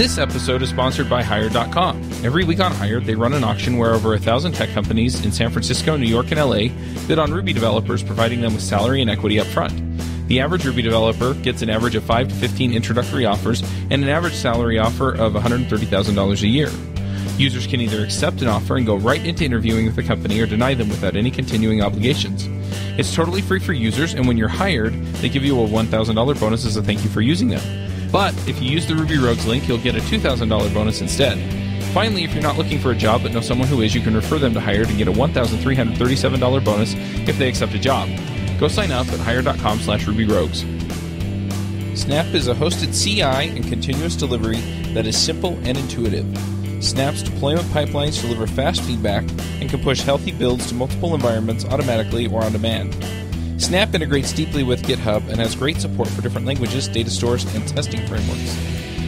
This episode is sponsored by Hired.com. Every week on Hired, they run an auction where over 1,000 tech companies in San Francisco, New York, and LA bid on Ruby developers, providing them with salary and equity up front. The average Ruby developer gets an average of 5 to 15 introductory offers and an average salary offer of $130,000 a year. Users can either accept an offer and go right into interviewing with the company or deny them without any continuing obligations. It's totally free for users, and when you're hired, they give you a $1,000 bonus as a thank you for using them. But if you use the Ruby Rogues link, you'll get a $2,000 bonus instead. Finally, if you're not looking for a job but know someone who is, you can refer them to Hired and get a $1,337 bonus if they accept a job. Go sign up at Hired.com/RubyRogues. Snap is a hosted CI and continuous delivery that is simple and intuitive. Snap's deployment pipelines deliver fast feedback and can push healthy builds to multiple environments automatically or on demand. Snap integrates deeply with GitHub and has great support for different languages, data stores, and testing frameworks.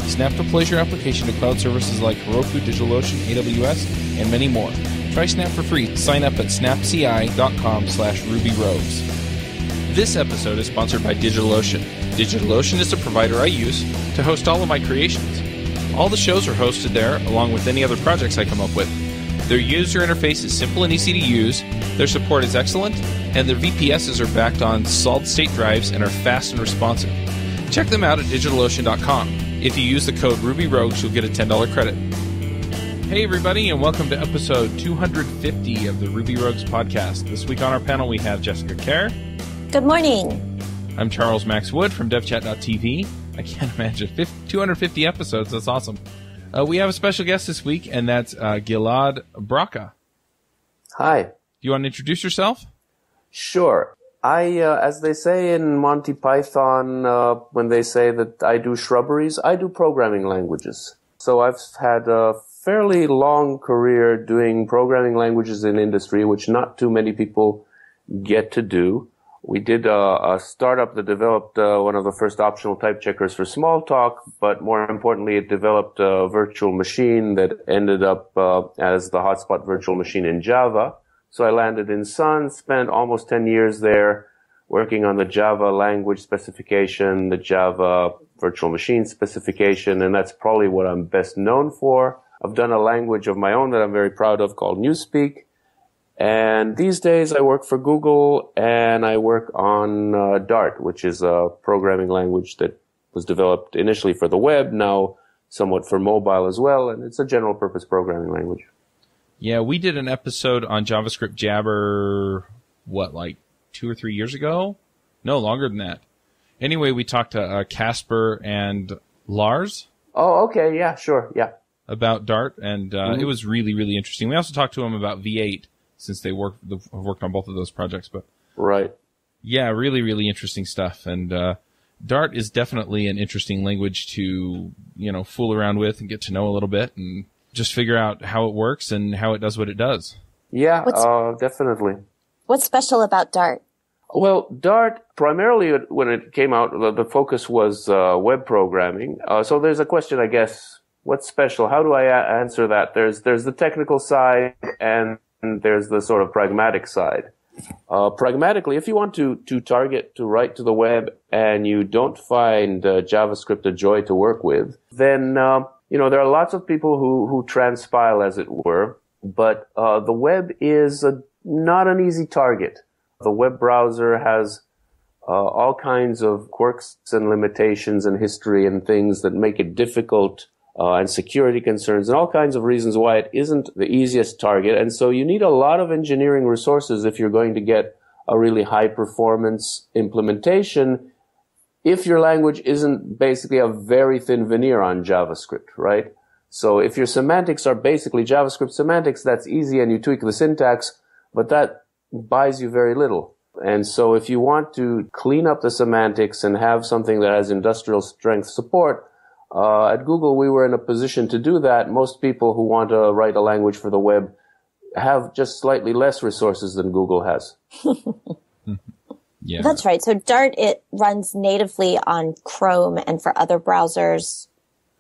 Snap deploys your application to cloud services like Heroku, DigitalOcean, AWS, and many more. Try Snap for free. Sign up at snapci.com/RubyRogues. This episode is sponsored by DigitalOcean. DigitalOcean is the provider I use to host all of my creations. All the shows are hosted there, along with any other projects I come up with. Their user interface is simple and easy to use, their support is excellent, and their VPSs are backed on solid-state drives and are fast and responsive. Check them out at DigitalOcean.com. If you use the code RubyRogues, you'll get a $10 credit. Hey everybody, and welcome to episode 250 of the Ruby Rogues podcast. This week on our panel we have Jessica Kerr. Good morning. I'm Charles Max Wood from DevChat.tv. I can't imagine 250 episodes. That's awesome. We have a special guest this week, and that's Gilad Bracha. Hi. Do you want to introduce yourself? Sure. I, as they say in Monty Python, when they say that I do shrubberies, I do programming languages. So I've had a fairly long career doing programming languages in industry, which not too many people get to do. We did a startup that developed one of the first optional type checkers for Smalltalk, but more importantly, it developed a virtual machine that ended up as the hotspot virtual machine in Java. So I landed in Sun, spent almost 10 years there working on the Java language specification, the Java virtual machine specification, and that's probably what I'm best known for. I've done a language of my own that I'm very proud of called Newspeak. And these days I work for Google and I work on Dart, which is a programming language that was developed initially for the web, now somewhat for mobile as well, and it's a general purpose programming language. Yeah, we did an episode on JavaScript Jabber, like 2 or 3 years ago? No, longer than that. Anyway, we talked to Casper and Lars. Oh, okay, yeah, sure, yeah. About Dart, and it was really, really interesting. We also talked to them about V8, since they have worked on both of those projects. But right. Yeah, really, really interesting stuff. And Dart is definitely an interesting language to, fool around with and get to know a little bit and just figure out how it works and how it does what it does. Yeah, definitely. What's special about Dart? Well, Dart, primarily when it came out, the focus was web programming. So there's a question, I guess, what's special? How do I answer that? There's the technical side and there's the sort of pragmatic side. Pragmatically, if you want to target to write to the web and you don't find JavaScript a joy to work with, then there are lots of people who transpile, as it were. But the web is not an easy target. The web browser has all kinds of quirks and limitations and history and things that make it difficult. And security concerns and all kinds of reasons why it isn't the easiest target. And so you need a lot of engineering resources if you're going to get a really high performance implementation if your language isn't basically a very thin veneer on JavaScript, right? So if your semantics are basically JavaScript semantics, that's easy and you tweak the syntax, but that buys you very little. And so if you want to clean up the semantics and have something that has industrial strength support, at Google, we were in a position to do that. Most people who want to write a language for the web have just slightly less resources than Google has. Yeah. That's right. So Dart, it runs natively on Chrome and for other browsers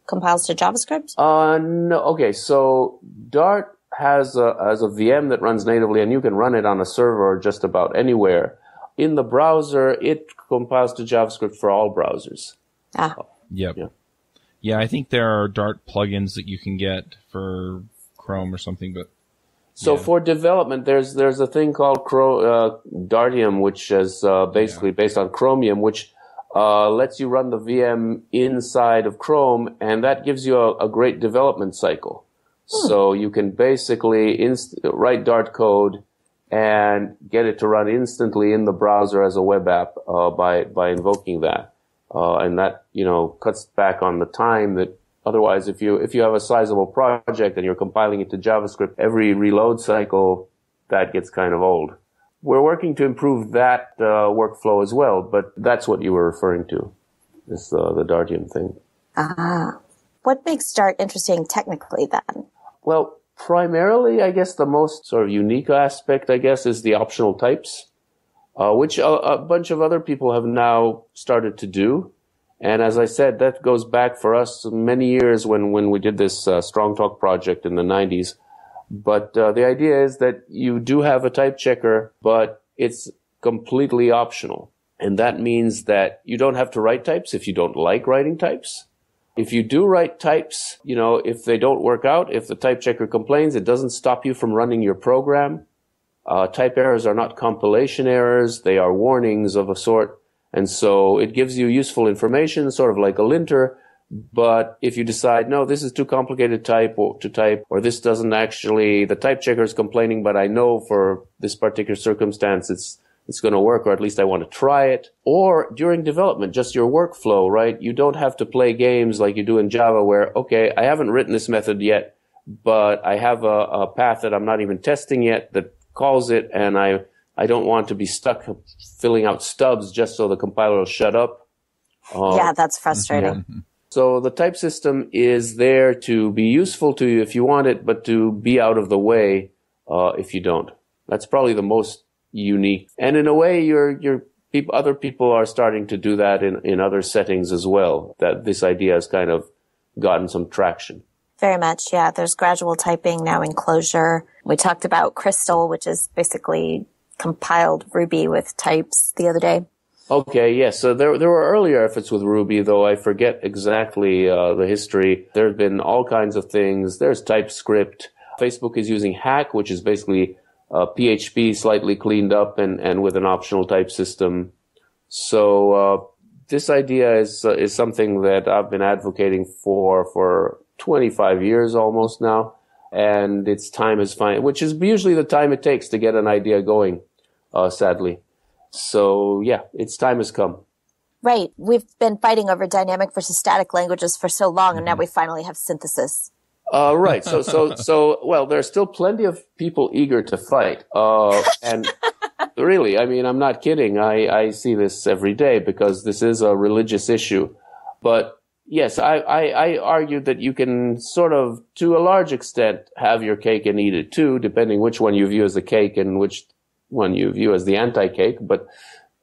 compiles to JavaScript? No. Okay. So Dart has a VM that runs natively and you can run it on a server just about anywhere. In the browser, it compiles to JavaScript for all browsers. Yep. Yeah. Yeah, I think there are Dart plugins that you can get for Chrome or something, but so for development, there's a thing called Dartium, which is basically based on Chromium, which lets you run the VM inside of Chrome, and that gives you a great development cycle. So you can basically write Dart code and get it to run instantly in the browser as a web app by invoking that, and that cuts back on the time that. Otherwise, if you have a sizable project and you're compiling it to JavaScript, every reload cycle, that gets kind of old. We're working to improve that workflow as well, but that's what you were referring to, is the Dartium thing. What makes Dart interesting technically then? Well, primarily, I guess the most sort of unique aspect, is the optional types, which a bunch of other people have now started to do. And as I said, that goes back for us many years when we did this Strongtalk project in the 90s. But the idea is that you do have a type checker, but it's completely optional. And that means that you don't have to write types if you don't like writing types. If you do write types, if they don't work out, if the type checker complains, it doesn't stop you from running your program. Type errors are not compilation errors. They are warnings of a sort. And so it gives you useful information, sort of like a linter. But if you decide, no, this is too complicated to type, or this doesn't actually, the type checker is complaining, but I know for this particular circumstance it's going to work, or at least I want to try it. Or during development, just your workflow, right? You don't have to play games like you do in Java where, okay, I haven't written this method yet, but I have a path that I'm not even testing yet that calls it, and I don't want to be stuck filling out stubs just so the compiler will shut up. Yeah, that's frustrating. Yeah. So the type system is there to be useful to you if you want it, but to be out of the way if you don't. That's probably the most unique. And in a way, other people are starting to do that in other settings as well, that this idea has kind of gotten some traction. Very much, yeah. There's gradual typing now in Clojure. We talked about Crystal, which is basically compiled Ruby with types the other day. Okay, yes. So there were earlier efforts with Ruby, though I forget exactly the history. There have been all kinds of things. There's TypeScript. Facebook is using Hack, which is basically PHP slightly cleaned up and with an optional type system. So this idea is something that I've been advocating for 25 years almost now. And its time is fine, which is usually the time it takes to get an idea going, sadly. So, yeah, its time has come. Right. We've been fighting over dynamic versus static languages for so long, and now we finally have synthesis. Right. Well, there's still plenty of people eager to fight. And really, I mean, I'm not kidding. I see this every day because this is a religious issue. But yes, I argue that you can sort of, to a large extent, have your cake and eat it too, depending which one you view as the cake and which one you view as the anti-cake. But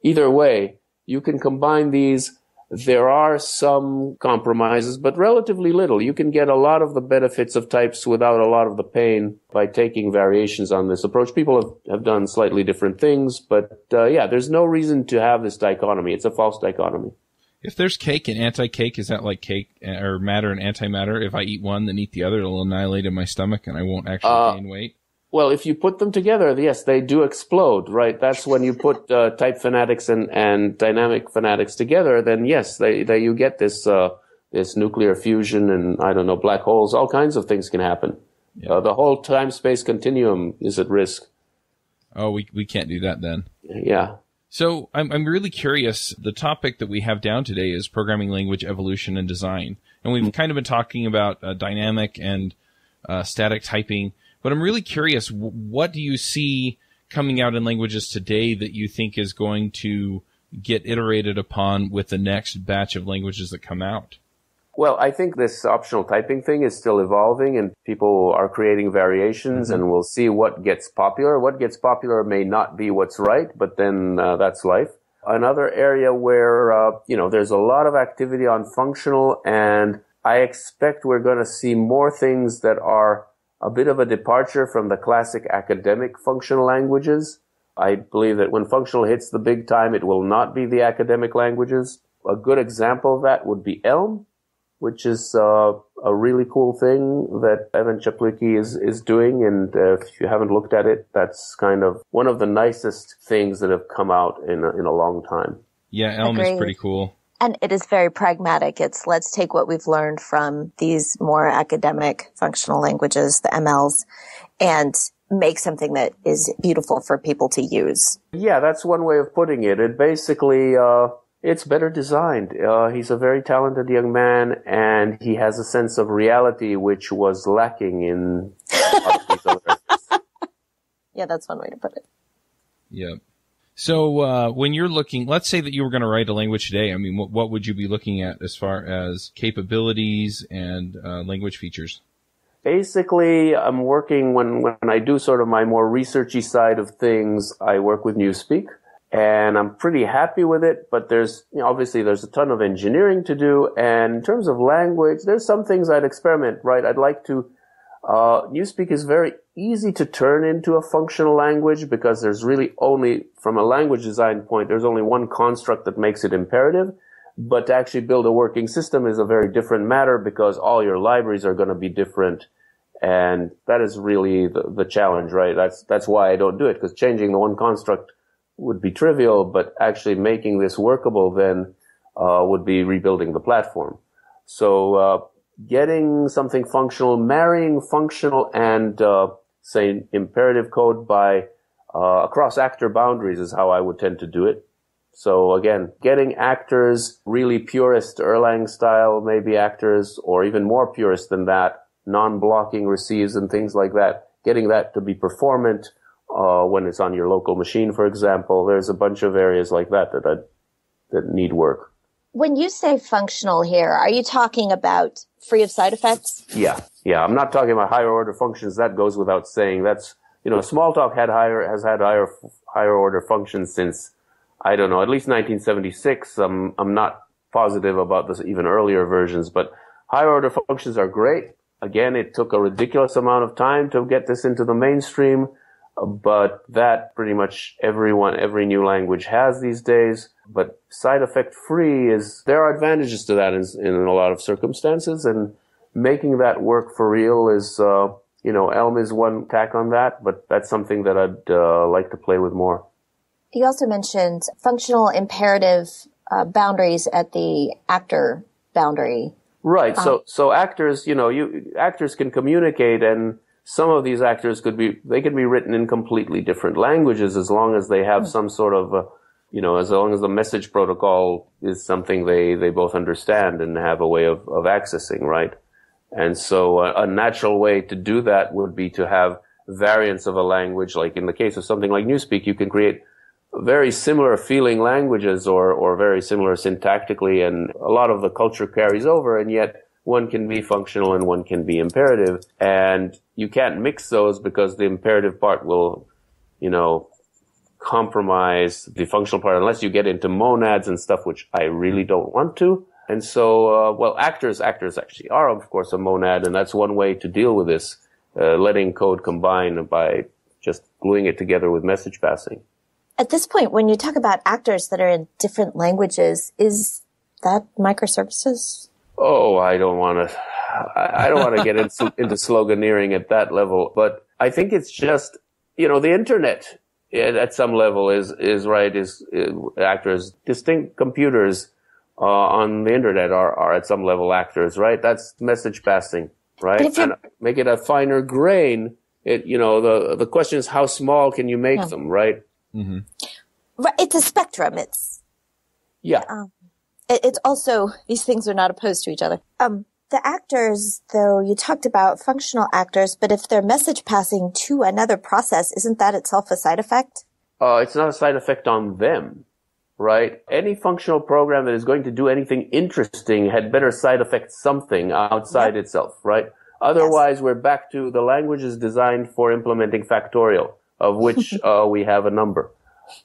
either way, you can combine these. There are some compromises, but relatively little. You can get a lot of the benefits of types without a lot of the pain by taking variations on this approach. People have done slightly different things, but yeah, there's no reason to have this dichotomy. It's a false dichotomy. If there's cake and anti-cake, is that like cake or matter and antimatter? If I eat one, then eat the other, it'll annihilate in my stomach and I won't actually gain weight? Well, if you put them together, yes, they do explode, right? That's when you put type phonetics and dynamic phonetics together, then yes, you get this nuclear fusion and, I don't know, black holes, all kinds of things can happen. Yeah. The whole time-space continuum is at risk. Oh, we can't do that then. Yeah. So I'm really curious. The topic that we have down today is programming language evolution and design. And we've kind of been talking about dynamic and static typing. But I'm really curious, what do you see coming out in languages today that you think is going to get iterated upon with the next batch of languages that come out? Well, I think this optional typing thing is still evolving and people are creating variations and we'll see what gets popular. What gets popular may not be what's right, but then that's life. Another area where, there's a lot of activity on functional, and I expect we're going to see more things that are a bit of a departure from the classic academic functional languages. I believe that when functional hits the big time, it will not be the academic languages. A good example of that would be Elm, which is a really cool thing that Evan Czaplicki is doing. And if you haven't looked at it, that's kind of one of the nicest things that have come out in a long time. Yeah, Elm is pretty cool. And it is very pragmatic. It's let's take what we've learned from these more academic functional languages, the MLs, and make something that is beautiful for people to use. Yeah, that's one way of putting it. It basically, it's better designed. He's a very talented young man, and he has a sense of reality which was lacking in a lot of these other efforts. Yeah, that's one way to put it. Yeah. So when you're looking, let's say that you were going to write a language today, I mean, what would you be looking at as far as capabilities and language features? Basically, I'm working, when I do sort of my more researchy side of things, I work with Newspeak, and I'm pretty happy with it, but obviously there's a ton of engineering to do, and in terms of language, there's some things I'd experiment, right? I'd like to, Newspeak is very easy to turn into a functional language because there's really only, from a language design point, there's only one construct that makes it imperative. But to actually build a working system is a very different matter because all your libraries are going to be different. And that is really the challenge, right? That's why I don't do it, because changing the one construct would be trivial, but actually making this workable then would be rebuilding the platform. So getting something functional, marrying functional and say imperative code by across actor boundaries is how I would tend to do it. So again, getting actors, really purist Erlang style, maybe actors, or even more purist than that, non-blocking receives and things like that, getting that to be performant when it's on your local machine, for example. There's a bunch of areas like that need work. When you say functional here, are you talking about free of side effects? Yeah. I'm not talking about higher order functions. That goes without saying. That's, Smalltalk has had higher order functions since, I don't know, at least 1976. I'm not positive about this even earlier versions, but higher order functions are great. Again, it took a ridiculous amount of time to get this into the mainstream, but that pretty much every new language has these days. But side effect free there are advantages to that in a lot of circumstances, and making that work for real is, Elm is one tack on that, but that's something that I'd like to play with more. You also mentioned functional imperative boundaries at the actor boundary. Right. So actors, actors can communicate, and some of these actors can be written in completely different languages as long as they have some sort of, as long as the message protocol is something they both understand and have a way of accessing, right? And so a natural way to do that would be to have variants of a language. Like in the case of something like Newspeak, you can create very similar feeling languages or very similar syntactically, and a lot of the culture carries over, and yet one can be functional and one can be imperative. And you can't mix those because the imperative part will, compromise the functional part unless you get into monads and stuff, which I really don't want to. And so, actors actually are, of course, a monad, and that's one way to deal with this, letting code combine by just gluing it together with message passing. At this point, when you talk about actors that are in different languages, is that microservices? Oh, I don't want to get into sloganeering at that level, but I think it's just, the internet at some level is actors. Distinct computers on the internet are at some level actors, right? That's message passing, right? And make it a finer grain. The question is, how small can you make them, right? Mm-hmm. Right, it's a spectrum. It's also, these things are not opposed to each other. The actors, though, you talked about functional actors, but if they're message passing to another process, isn't that itself a side effect? It's not a side effect on them, right? Any functional program that is going to do anything interesting had better side effect something outside itself, right? Otherwise, we're back to the language is designed for implementing factorial, of which we have a number.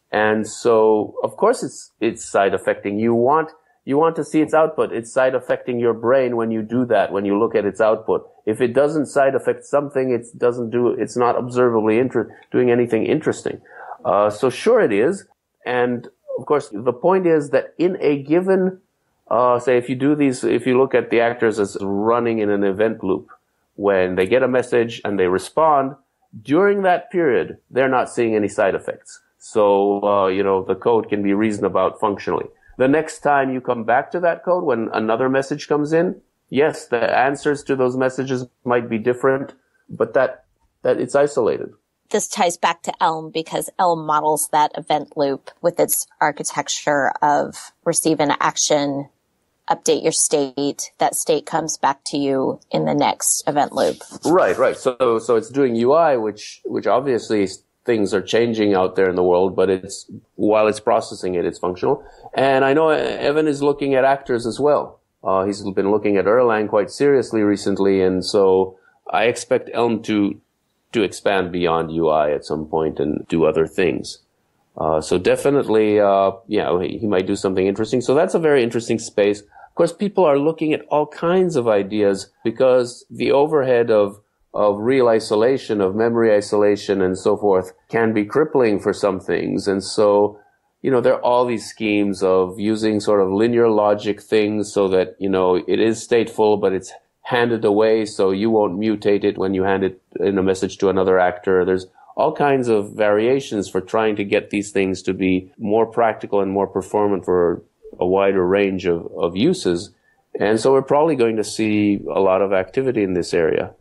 And so, of course, it's side affecting. You want to see its output. It's side affecting your brain when you do that, when you look at its output. If it doesn't side affect something, it's not observably doing anything interesting. So sure it is. And of course, the point is that in a given Say if you look at the actors as running in an event loop, when they get a message and they respond, during that period, they're not seeing any side effects. So, the code can be reasoned about functionally. The next time you come back to that code, when another message comes in, yes, the answers to those messages might be different, but that it's isolated. This ties back to Elm because Elm models that event loop with its architecture of receive an action, update your state, that state comes back to you in the next event loop. Right. So it's doing UI, which obviously things are changing out there in the world, but while it's processing it, it's functional. And I know Evan is looking at actors as well. He's been looking at Erlang quite seriously recently, and so I expect Elm to expand beyond UI at some point and do other things. So definitely, he might do something interesting. So that's a very interesting space. Of course, people are looking at all kinds of ideas because the overhead of real isolation, of memory isolation and so forth can be crippling for some things. And so, there are all these schemes of using sort of linear logic things so that, it is stateful, but it's handed away so you won't mutate it when you hand it in a message to another actor. There's all kinds of variations for trying to get these things to be more practical and more performant for a wider range of uses. And so we're probably going to see a lot of activity in this area.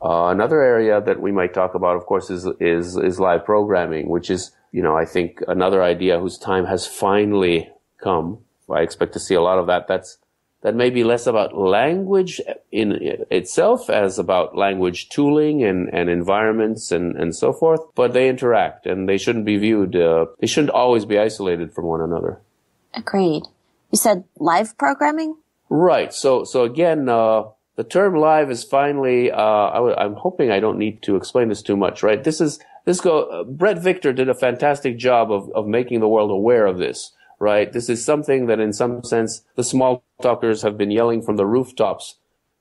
Another area that we might talk about, of course, is live programming, which is, I think another idea whose time has finally come. I expect to see a lot of that. That may be less about language in itself as about language tooling and environments and so forth, but they interact and they shouldn't be viewed, they shouldn't always be isolated from one another. Agreed. You said live programming? Right. So again, the term live is finally, I'm hoping I don't need to explain this too much, right? Brett Victor did a fantastic job of making the world aware of this. Right. This is something that in some sense the small talkers have been yelling from the rooftops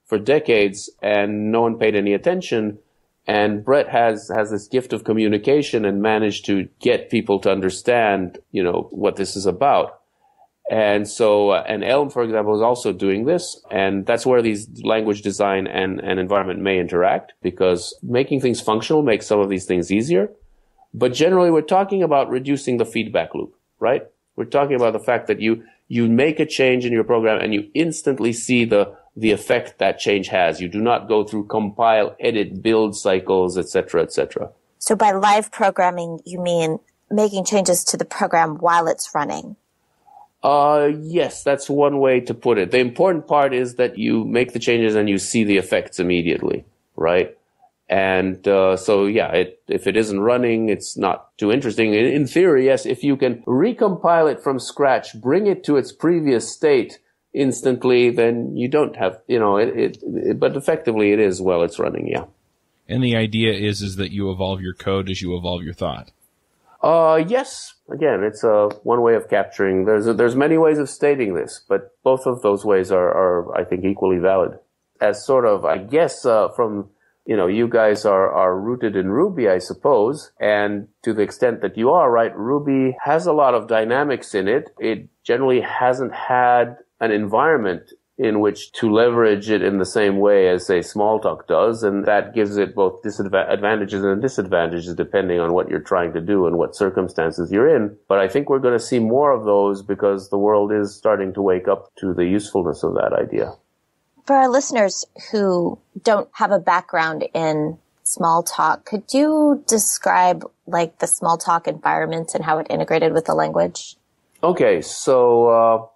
for decades and no one paid any attention. And Brett has this gift of communication and managed to get people to understand, what this is about. And so, and Elm, for example, is also doing this. And that's where these language design and environment may interact because making things functional makes some of these things easier. But generally, we're talking about reducing the feedback loop, right? We're talking about the fact that you make a change in your program and you instantly see the effect that change has. You do not go through compile, edit, build cycles, etc., etc. So by live programming, you mean making changes to the program while it's running? Yes, that's one way to put it. The important part is that you make the changes and you see the effects immediately, right? And if it isn't running, it's not too interesting. In theory, yes, if you can recompile it from scratch, bring it to its previous state instantly, then you don't have, but effectively it is while it's running, yeah. And the idea is that you evolve your code as you evolve your thought. Yes. Again, it's one way of capturing. There's many ways of stating this, but both of those ways are I think, equally valid. As sort of, I guess, from you guys are rooted in Ruby, I suppose. And to the extent that you are, right, Ruby has a lot of dynamics in it. It generally hasn't had an environment in which to leverage it in the same way as, say, Smalltalk does. And that gives it both advantages and disadvantages depending on what you're trying to do and what circumstances you're in. But I think we're going to see more of those because the world is starting to wake up to the usefulness of that idea. For our listeners who don't have a background in Smalltalk, could you describe like the Smalltalk environment and how it integrated with the language? Okay, so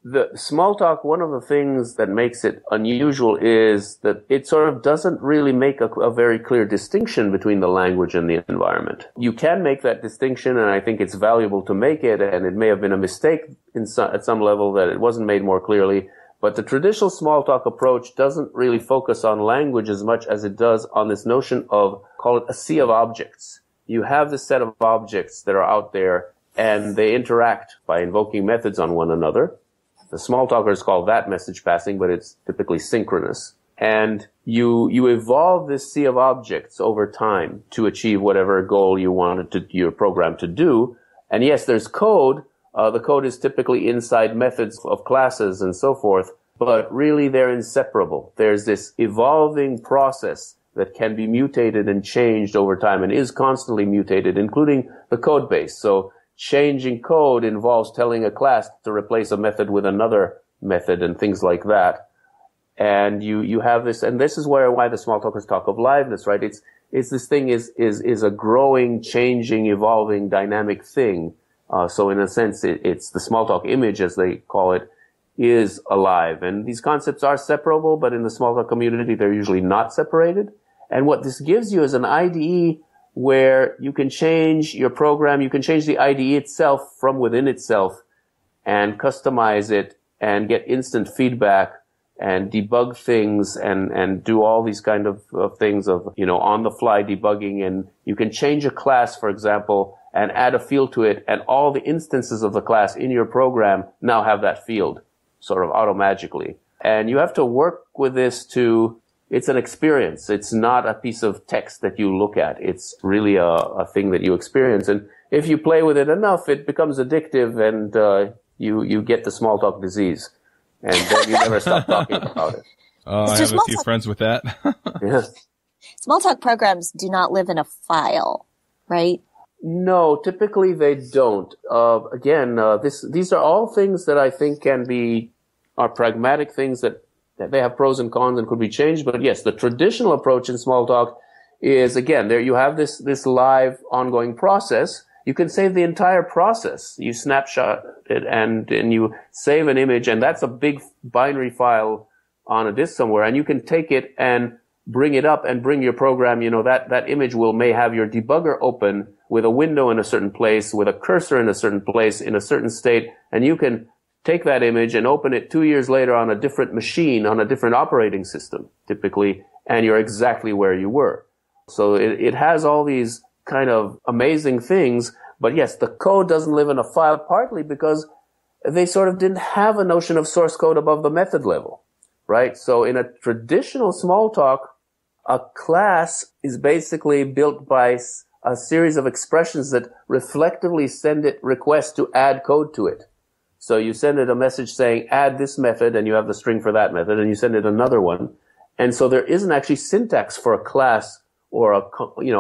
the Smalltalk, one of the things that makes it unusual is that it sort of doesn't really make a very clear distinction between the language and the environment. You can make that distinction, and I think it's valuable to make it, and it may have been a mistake at some level that it wasn't made more clearly. But the traditional Smalltalk approach doesn't really focus on language as much as it does on this notion of, call it a sea of objects. You have this set of objects that are out there, and they interact by invoking methods on one another. The Smalltalkers call that message passing, but it's typically synchronous. And you evolve this sea of objects over time to achieve whatever goal you wanted your program to do. And yes, there's code, The code is typically inside methods of classes and so forth, but really they're inseparable. There's this evolving process that can be mutated and changed over time and is constantly mutated, including the code base. So changing code involves telling a class to replace a method with another method and things like that. And you have this, and this is why the small talkers talk of liveness, right? It's this thing is a growing, changing, evolving, dynamic thing. So in a sense, it's the small talk image, as they call it, is alive. And these concepts are separable, but in the small talk community, they're usually not separated. And what this gives you is an IDE where you can change your program, you can change the IDE itself from within itself and customize it and get instant feedback and debug things and do all these kind of things of, on the fly debugging. And you can change a class, for example, and add a field to it, and all the instances of the class in your program now have that field sort of automagically. And you have to work with this it's an experience. It's not a piece of text that you look at. It's really a thing that you experience. And if you play with it enough, it becomes addictive and you get the small talk disease. And then you never stop talking about it. I have a few friends with that. Yeah. Small talk programs do not live in a file, right? No, typically they don't. These are all things that I think are pragmatic things that they have pros and cons and could be changed. But yes, the traditional approach in small talk is, again, there you have this live ongoing process. You can save the entire process. You snapshot it and you save an image, and that's a big binary file on a disk somewhere. And you can take it and bring it up and bring your program. That image may have your debugger open with a window in a certain place, with a cursor in a certain place, in a certain state, and you can take that image and open it 2 years later on a different machine, on a different operating system, typically, and you're exactly where you were. So it has all these kind of amazing things, but yes, the code doesn't live in a file, partly because they sort of didn't have a notion of source code above the method level, right? So in a traditional small talk, a class is basically built by a series of expressions that reflectively send it requests to add code to it. So you send it a message saying, add this method, and you have the string for that method, and you send it another one. And so there isn't actually syntax for a class or a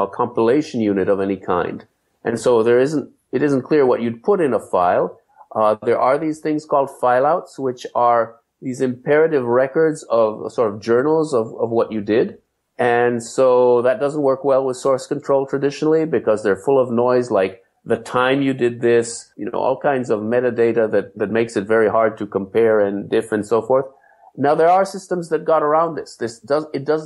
compilation unit of any kind. And so it isn't clear what you'd put in a file. There are these things called fileouts, which are these imperative records of sort of journals of what you did. And so that doesn't work well with source control traditionally because they're full of noise, like the time you did this, all kinds of metadata that makes it very hard to compare and diff and so forth. Now there are systems that got around this.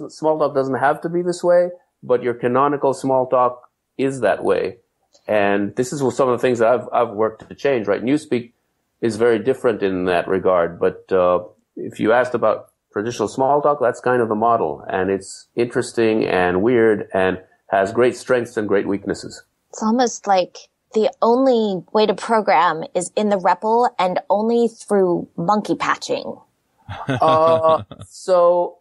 Small talk doesn't have to be this way, but your canonical small talk is that way. And this is some of the things that I've worked to change, right? Newspeak is very different in that regard. But if you asked about traditional small talk, that's kind of the model. And it's interesting and weird and has great strengths and great weaknesses. It's almost like the only way to program is in the REPL and only through monkey patching. So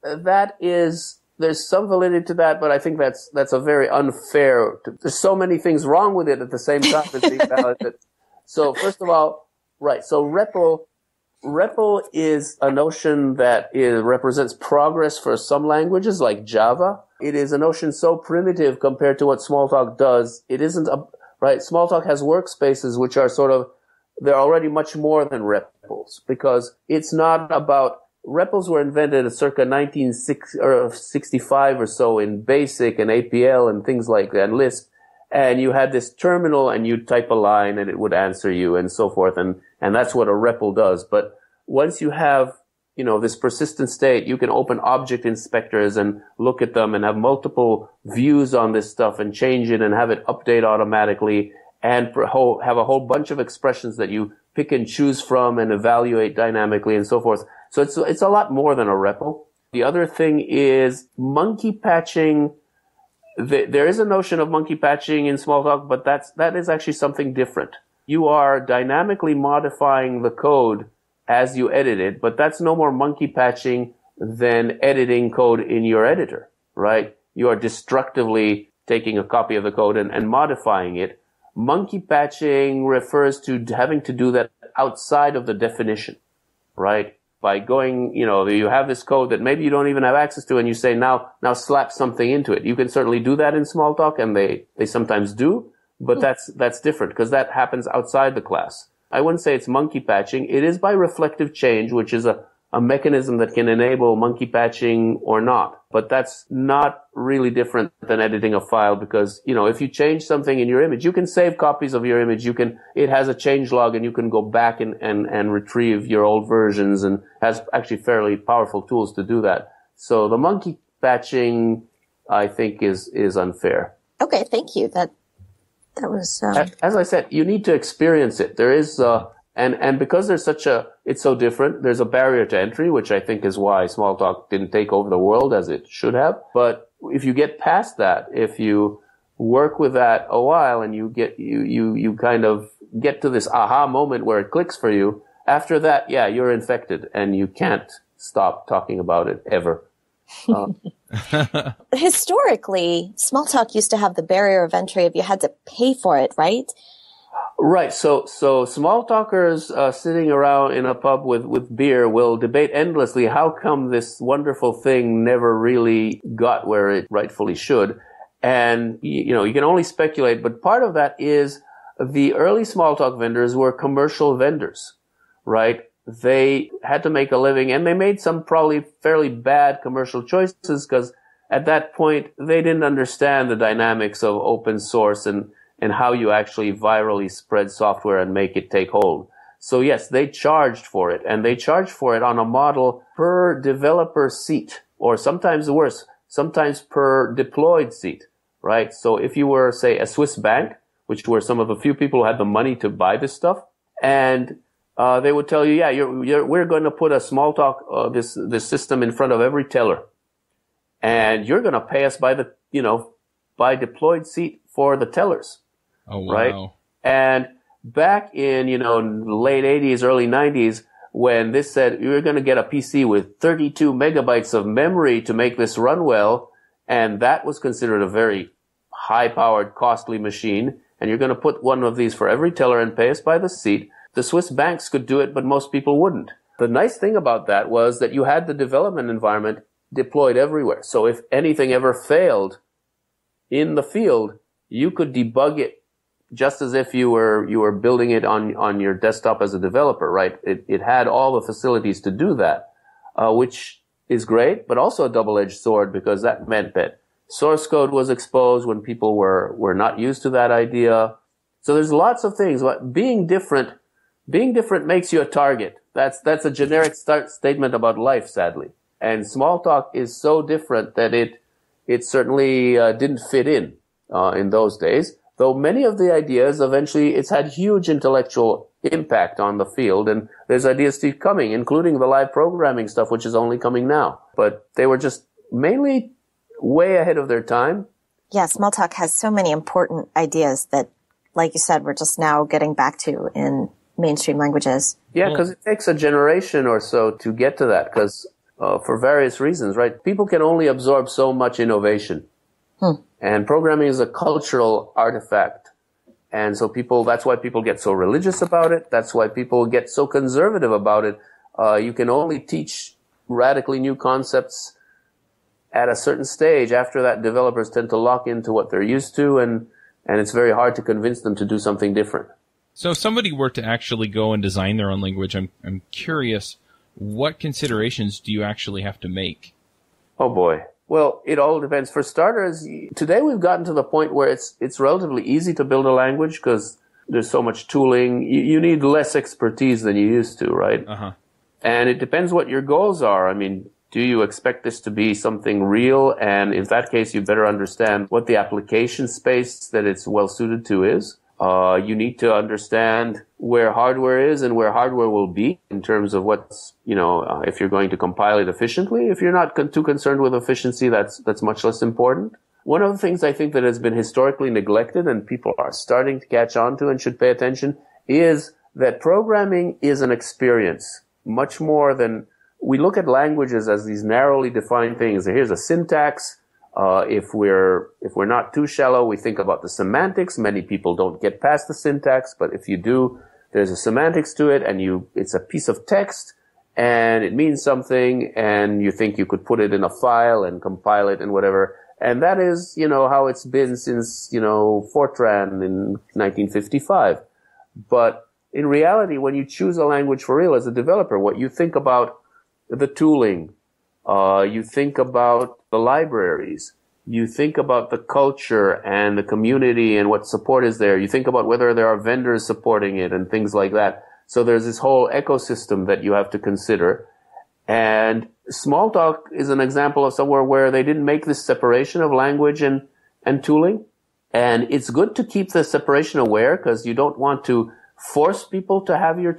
there's some validity to that, but I think that's a very unfair. There's so many things wrong with it at the same time as being valid. So first of all, right. So REPL is a notion that represents progress for some languages like Java. It is a notion so primitive compared to what Smalltalk does. It isn't right. Smalltalk has workspaces which are they're already much more than REPLs because it's not about. REPLs were invented circa 1965 or so in BASIC and APL and things like that, and Lisp. And you had this terminal and you'd type a line and it would answer you and so forth. And that's what a REPL does. But once you have, this persistent state, you can open object inspectors and look at them and have multiple views on this stuff and change it and have it update automatically and have a whole bunch of expressions that you pick and choose from and evaluate dynamically and so forth. So it's a lot more than a REPL. The other thing is monkey patching. There is a notion of monkey patching in Smalltalk, but that is actually something different. You are dynamically modifying the code as you edit it, but that's no more monkey patching than editing code in your editor, right? You are destructively taking a copy of the code and modifying it. Monkey patching refers to having to do that outside of the definition, right? By going, you have this code that maybe you don't even have access to, and you say, now slap something into it. You can certainly do that in Smalltalk, and they sometimes do, but that's different because that happens outside the class. I wouldn't say it's monkey patching. It is by reflective change, which is a mechanism that can enable monkey patching or not. But that's not really different than editing a file because, if you change something in your image, you can save copies of your image. It has a change log and you can go back and retrieve your old versions and has actually fairly powerful tools to do that. So the monkey patching, I think, is unfair. Okay, thank you. That was, As I said, you need to experience it. There is, and because it's so different, there's a barrier to entry, which I think is why Smalltalk didn't take over the world as it should have. But if you get past that, if you work with that a while and you kind of get to this aha moment where it clicks for you, after that, yeah, you're infected and you can't stop talking about it ever. Historically, Smalltalk used to have the barrier of entry if you had to pay for it, right? Right. So small talkers sitting around in a pub with beer will debate endlessly how come this wonderful thing never really got where it rightfully should. And, you can only speculate, but part of that is the early Smalltalk vendors were commercial vendors, right? They had to make a living and they made some probably fairly bad commercial choices because at that point they didn't understand the dynamics of open source and how you actually virally spread software and make it take hold. So yes, they charged for it, and they charged for it on a model per developer seat, or sometimes worse, sometimes per deployed seat, right? So if you were, say, a Swiss bank, which were some of the few people who had the money to buy this stuff, and they would tell you, yeah, we're going to put a Smalltalk, this system in front of every teller, and you're going to pay us by by deployed seat for the tellers. Oh, wow. Right? And back in, late 80s, early 90s, when this said you're going to get a PC with 32 megabytes of memory to make this run well, and that was considered a very high-powered, costly machine, and you're going to put one of these for every teller and pay us by the seat, the Swiss banks could do it, but most people wouldn't. The nice thing about that was that you had the development environment deployed everywhere. So if anything ever failed in the field, you could debug it just as if you were building it on your desktop as a developer, right? It had all the facilities to do that, which is great, but also a double-edged sword because that meant that source code was exposed when people were not used to that idea. So there's lots of things. Being different makes you a target. That's a generic statement about life, sadly. And Smalltalk is so different that it certainly didn't fit in those days. Though many of the ideas, eventually, it's had huge intellectual impact on the field, and there's ideas keep coming, including the live programming stuff, which is only coming now. But they were just mainly way ahead of their time. Yeah, Smalltalk has so many important ideas that, like you said, we're just now getting back to in mainstream languages. Yeah, because it takes a generation or so to get to that, because for various reasons, right? People can only absorb so much innovation. And programming is a cultural artifact. And so that's why people get so religious about it. That's why people get so conservative about it. You can only teach radically new concepts at a certain stage. After that, developers tend to lock into what they're used to, and it's very hard to convince them to do something different. So if somebody were to actually go and design their own language, I'm curious, what considerations do you actually have to make? Oh boy. Well, it all depends. For starters, today we've gotten to the point where it's relatively easy to build a language because there's so much tooling. You need less expertise than you used to, right? Uh-huh. And it depends what your goals are. I mean, do you expect this to be something real? And in that case, you better understand what the application space that it's well suited to is. You need to understand where hardware is and where hardware will be in terms of what's, if you're going to compile it efficiently. If you're not too concerned with efficiency, that's much less important. One of the things I think that has been historically neglected and people are starting to catch on to and should pay attention is that programming is an experience much more than we look at languages as these narrowly defined things. Here's a syntax. If we're not too shallow, we think about the semantics. Many people don't get past the syntax, but if you do, there's a semantics to it, and it's a piece of text, and it means something, and you think you could put it in a file and compile it and whatever. And that is, how it's been since, Fortran in 1955. But in reality, when you choose a language for real as a developer, what you think about the tooling, you think about the libraries, you think about the culture and the community and what support is there. You think about whether there are vendors supporting it and things like that. So there's this whole ecosystem that you have to consider. And Smalltalk is an example of somewhere where they didn't make this separation of language and tooling. And it's good to keep the separation aware, because you don't want to force people to have your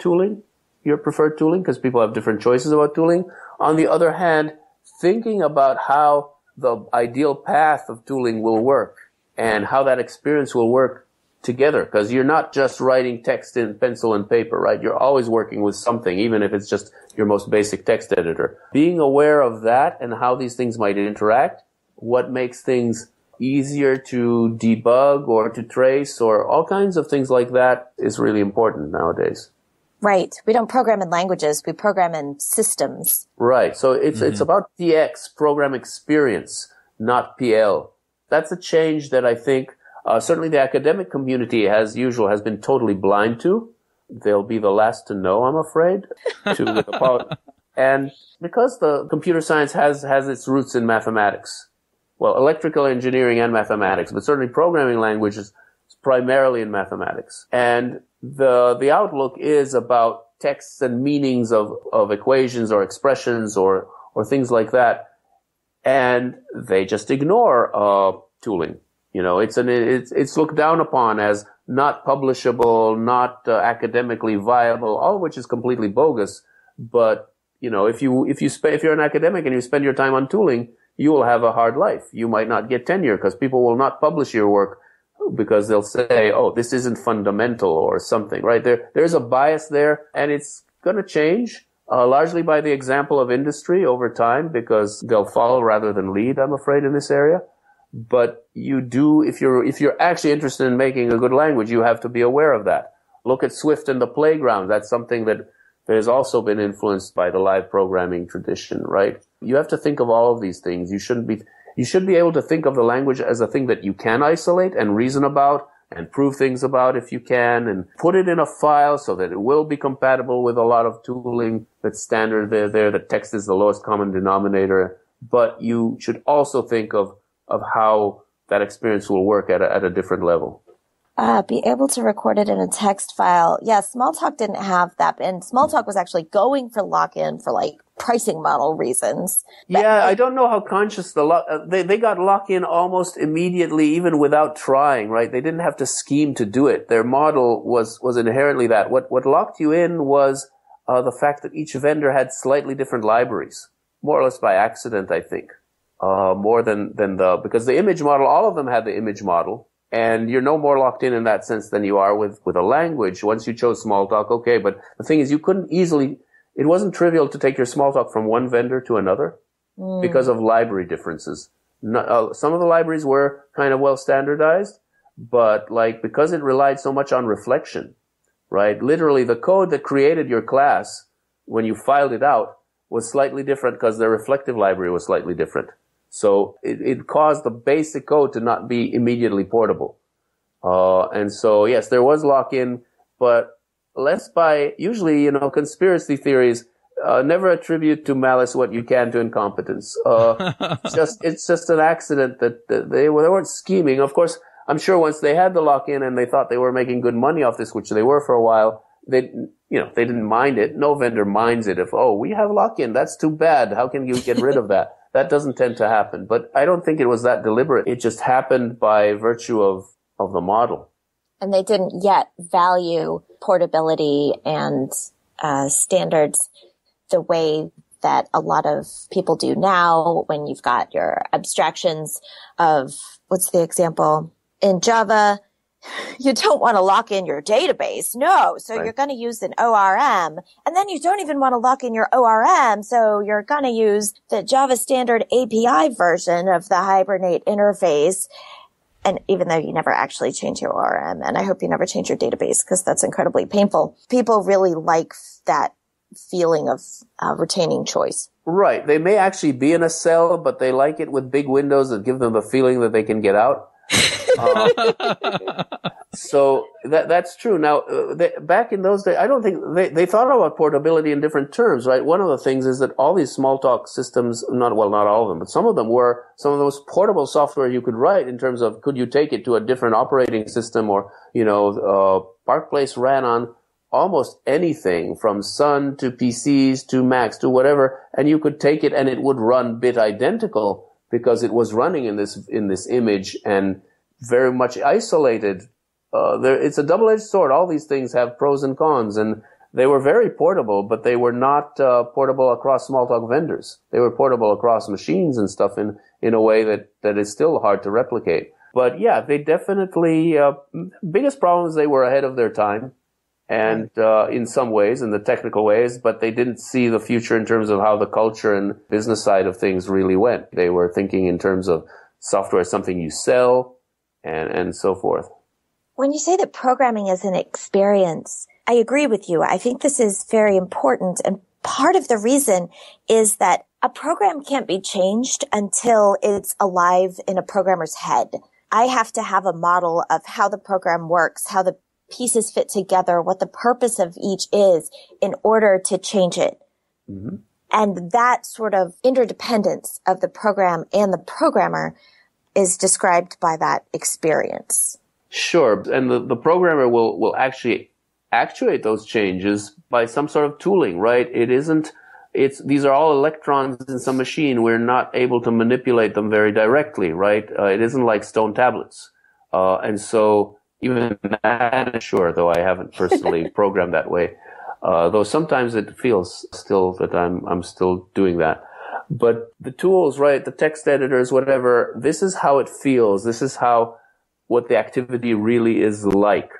preferred tooling, because people have different choices about tooling. On the other hand, thinking about how the ideal path of tooling will work and how that experience will work together, because you're not just writing text in pencil and paper, right? You're always working with something, even if it's just your most basic text editor. Being aware of that and how these things might interact, what makes things easier to debug or to trace or all kinds of things like that is really important nowadays. Right. We don't program in languages. We program in systems. Right. So it's about PX, program experience, not PL. That's a change that I think certainly the academic community, as usual, has been totally blind to. They'll be the last to know, I'm afraid. And because the computer science has its roots in mathematics, well, electrical engineering and mathematics, but certainly programming languages primarily in mathematics. And the outlook is about texts and meanings of equations or expressions or things like that. And they just ignore tooling. It's looked down upon as not publishable, not academically viable, all of which is completely bogus. But if you're an academic and you spend your time on tooling, you will have a hard life. You might not get tenure because people will not publish your work because they'll say, "Oh, this isn't fundamental" or something. Right? There's a bias there, and it's going to change largely by the example of industry over time, because they'll follow rather than lead, I'm afraid, in this area. But you do, if you're actually interested in making a good language, you have to be aware of that. Look at Swift and the playground. That's something that has also been influenced by the live programming tradition, right? You have to think of all of these things. You should be able to think of the language as a thing that you can isolate and reason about and prove things about if you can, and put it in a file so that it will be compatible with a lot of tooling that's standard there. The text is the lowest common denominator. But you should also think of how that experience will work at a different level. Be able to record it in a text file. Yeah, Smalltalk didn't have that. And Smalltalk was actually going for lock-in for pricing model reasons. Yeah, I don't know how conscious they got lock-in almost immediately, even without trying, right? They didn't have to scheme to do it. Their model was inherently that. What locked you in was the fact that each vendor had slightly different libraries, more or less by accident, I think. More than because the image model, all of them had the image model, and you're no more locked in that sense than you are with a language. Once you chose Smalltalk, okay, but the thing is, you couldn't easily, it wasn't trivial to take your Smalltalk from one vendor to another because of library differences. Some of the libraries were kind of well standardized, but because it relied so much on reflection, right? Literally, the code that created your class, when you filed it out, was slightly different because the reflective library was slightly different. So it caused the basic code to not be immediately portable. And so, yes, there was lock-in, but less by, usually, conspiracy theories never attribute to malice what you can to incompetence. It's just an accident that they weren't scheming. Of course, I'm sure once they had the lock-in and they thought they were making good money off this, which they were for a while, they didn't mind it. No vendor minds it if, we have lock-in. That's too bad. How can you get rid of that? That doesn't tend to happen. But I don't think it was that deliberate. It just happened by virtue of the model. And they didn't yet value portability and standards the way that a lot of people do now, when you've got your abstractions of, what's the example? In Java, you don't want to lock in your database. No. So Right. you're going to use an ORM, and then you don't even want to lock in your ORM. So you're going to use the Java Standard API version of the Hibernate interface. And even though you never actually change your ORM, and I hope you never change your database because that's incredibly painful. People really like that feeling of retaining choice. Right. They may actually be in a cell, but they like it with big windows that give them the feeling that they can get out. So that's true. Now, back in those days, I don't think they thought about portability in different terms, right? One of the things is that all these small talk systems, not all of them, but some of them were some of the most portable software you could write in terms of could you take it to a different operating system or, Park Place ran on almost anything from Sun to PCs to Macs to whatever, and you could take it and it would run bit identical because it was running in this image and very much isolated. It's a double-edged sword. All these things have pros and cons, and they were very portable, but they were not portable across Smalltalk vendors. They were portable across machines and stuff in a way that is still hard to replicate. But yeah, they definitely biggest problem is they were ahead of their time, and in some ways, in the technical ways, but they didn't see the future in terms of how the culture and business side of things really went. They were thinking in terms of software as something you sell and so forth. When you say that programming is an experience, I agree with you. I think this is very important. And part of the reason is that a program can't be changed until it's alive in a programmer's head. I have to have a model of how the program works, how the pieces fit together, what the purpose of each is in order to change it. Mm-hmm. And that sort of interdependence of the program and the programmer is described by that experience. Sure. And the programmer will actually actuate those changes by some sort of tooling, right? These are all electrons in some machine. We're not able to manipulate them very directly, right? It isn't like stone tablets. And so even that, sure, though I haven't personally programmed that way, though sometimes it feels still that I'm still doing that. But the tools, right? The text editors, whatever, this is how it feels. This is what the activity really is like.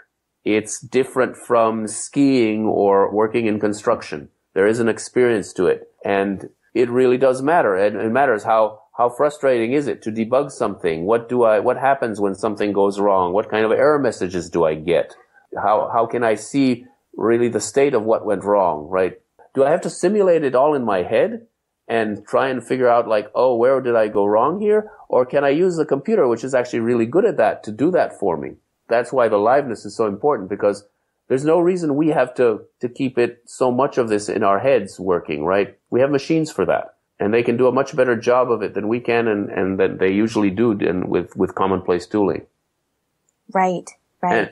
It's different from skiing or working in construction. There is an experience to it. And it really does matter. And it matters how frustrating is it to debug something? What happens when something goes wrong? What kind of error messages do I get? How can I see really the state of what went wrong, right? Do I have to simulate it all in my head and try and figure out where did I go wrong here? Or can I use the computer, which is actually really good at that, to do that for me? That's why the liveness is so important, because there's no reason we have to keep it so much of this in our heads working, right? We have machines for that, and they can do a much better job of it than we can, and that they usually do with commonplace tooling. Right.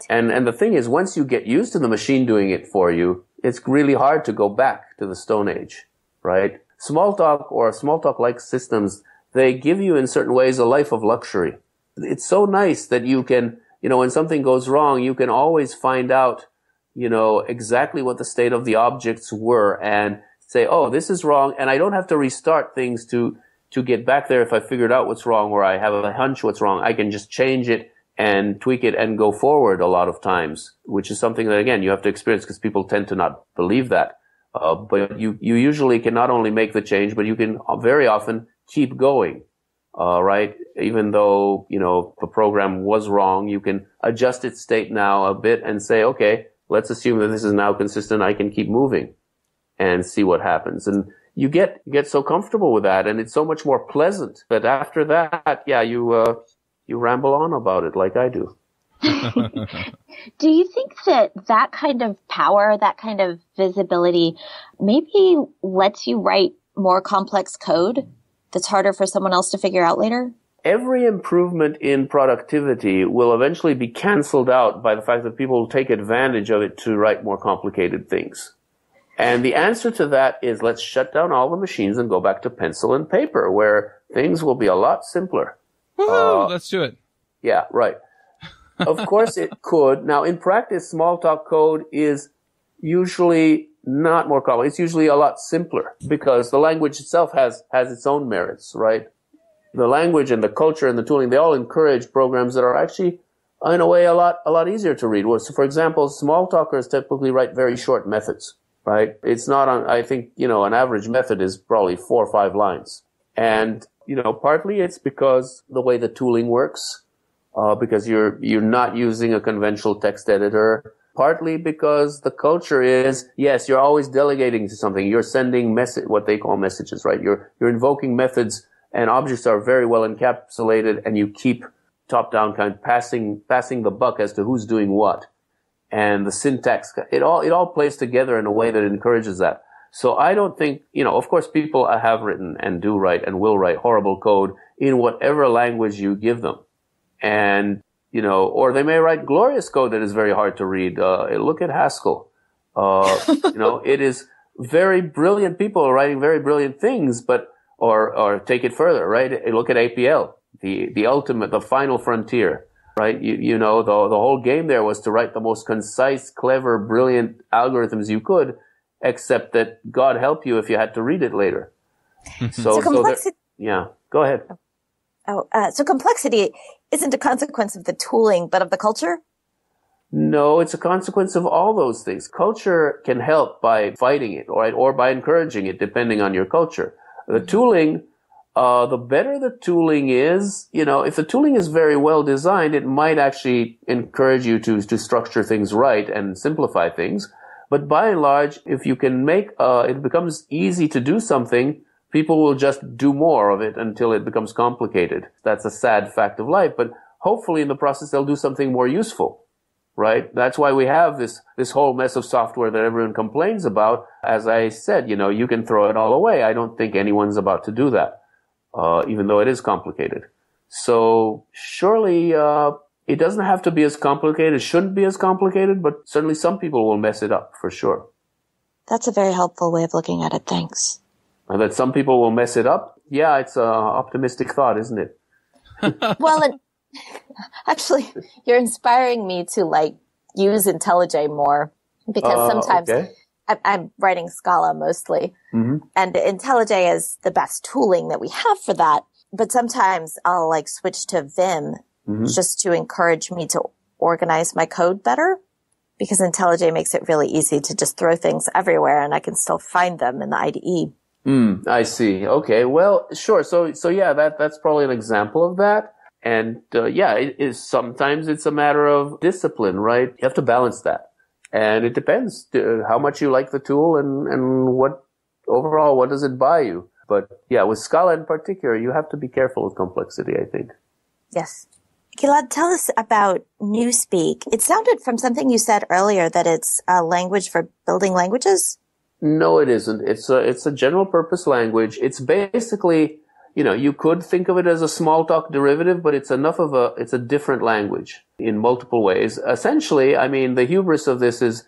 And the thing is, once you get used to the machine doing it for you, it's really hard to go back to the Stone Age, right? Smalltalk or Smalltalk-like systems, they give you in certain ways a life of luxury. It's so nice that you can, when something goes wrong, you can always find out, exactly what the state of the objects were and say, oh, this is wrong. And I don't have to restart things to get back there if I figured out what's wrong or I have a hunch what's wrong. I can just change it and tweak it and go forward a lot of times, which is something that, again, you have to experience because people tend to not believe that. But you usually can not only make the change, but you can very often keep going, right? Even though, the program was wrong, you can adjust its state now a bit and say, okay, let's assume that this is now consistent. I can keep moving and see what happens. And you get so comfortable with that, and it's so much more pleasant that after that, you ramble on about it like I do. Do you think that kind of power, that kind of visibility maybe lets you write more complex code that's harder for someone else to figure out later? Every improvement in productivity will eventually be canceled out by the fact that people will take advantage of it to write more complicated things. And the answer to that is let's shut down all the machines and go back to pencil and paper, where things will be a lot simpler. Woo-hoo, let's do it. Yeah, right. Of course it could. Now, in practice, Smalltalk code is usually not more complex. It's usually a lot simpler because the language itself has its own merits, right? The language and the culture and the tooling, they all encourage programs that are actually in a way, a lot easier to read. So, for example, small talkers typically write very short methods, right? It's not I think, an average method is probably 4 or 5 lines. And, partly it's because the way the tooling works, because you're not using a conventional text editor. Partly because the culture is, yes, you're always delegating to something. You're sending what they call messages, right? You're invoking methods, and objects are very well encapsulated, and you keep top-down kind of passing the buck as to who's doing what. And the syntax, it all plays together in a way that encourages that. So I don't think, of course people have written and do write and will write horrible code in whatever language you give them. And, or they may write glorious code that is very hard to read. Look at Haskell. It is very brilliant people writing very brilliant things, or take it further, right? Look at APL, the ultimate, the final frontier, right? The whole game there was to write the most concise, clever, brilliant algorithms you could, except that God help you if you had to read it later. So complexity. Yeah, go ahead. So complexity isn't a consequence of the tooling, but of the culture? No, it's a consequence of all those things. Culture can help by fighting it, right, or by encouraging it, depending on your culture. The tooling, the better the tooling is, if the tooling is very well designed, it might actually encourage you to structure things right and simplify things. But by and large, if you can make it becomes easy to do something, people will just do more of it until it becomes complicated. That's a sad fact of life. But hopefully in the process, they'll do something more useful, right? That's why we have this whole mess of software that everyone complains about. As I said, you can throw it all away. I don't think anyone's about to do that, even though it is complicated. So surely, it doesn't have to be as complicated. It shouldn't be as complicated, but certainly some people will mess it up for sure. That's a very helpful way of looking at it. Thanks. And that some people will mess it up? Yeah, it's an optimistic thought, isn't it? Well, actually, you're inspiring me to use IntelliJ more, because sometimes I'm writing Scala mostly, and IntelliJ is the best tooling that we have for that. But sometimes I'll switch to Vim just to encourage me to organize my code better, because IntelliJ makes it really easy to just throw things everywhere and I can still find them in the IDE. I see. Okay. Well, sure. So yeah, that's probably an example of that. And, it is sometimes it's a matter of discipline, right? You have to balance that. And it depends how much you like the tool and what does it buy you? But yeah, with Scala in particular, you have to be careful with complexity, I think. Yes. Gilad, tell us about Newspeak. It sounded from something you said earlier that it's a language for building languages. No, it isn't. It's a general purpose language. It's basically, you could think of it as a Smalltalk derivative, but it's a different language in multiple ways. Essentially, I mean, the hubris of this is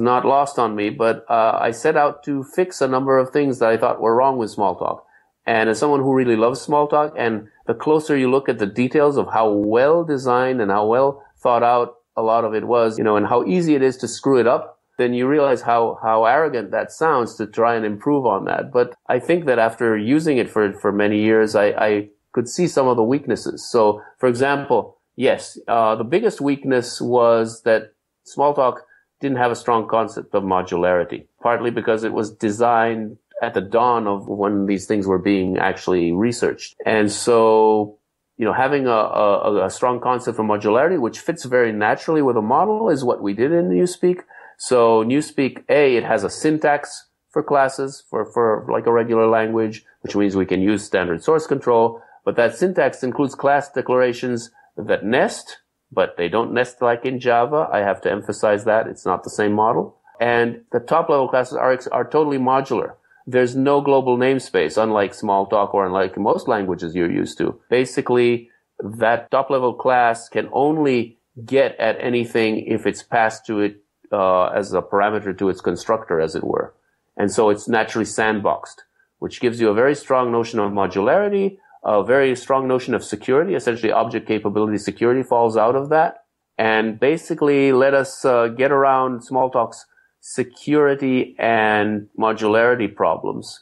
not lost on me, but I set out to fix a number of things that I thought were wrong with Smalltalk. And as someone who really loves Smalltalk, and the closer you look at the details of how well designed and how well thought out a lot of it was, and how easy it is to screw it up, then you realize how arrogant that sounds to try and improve on that. But I think that after using it for many years, I could see some of the weaknesses. So, for example, yes, the biggest weakness was that Smalltalk didn't have a strong concept of modularity, partly because it was designed at the dawn of when these things were being actually researched. And so, having a strong concept of modularity, which fits very naturally with a model, is what we did in Newspeak. So Newspeak, it has a syntax for classes, for like a regular language, which means we can use standard source control. But that syntax includes class declarations that nest, but they don't nest like in Java. I have to emphasize that. It's not the same model. And the top level classes are totally modular. There's no global namespace, unlike Smalltalk or unlike most languages you're used to. Basically, that top level class can only get at anything if it's passed to it as a parameter to its constructor, as it were. And so it's naturally sandboxed, which gives you a very strong notion of modularity, a very strong notion of security. Essentially, object capability security falls out of that. And basically let us get around Smalltalk's security and modularity problems.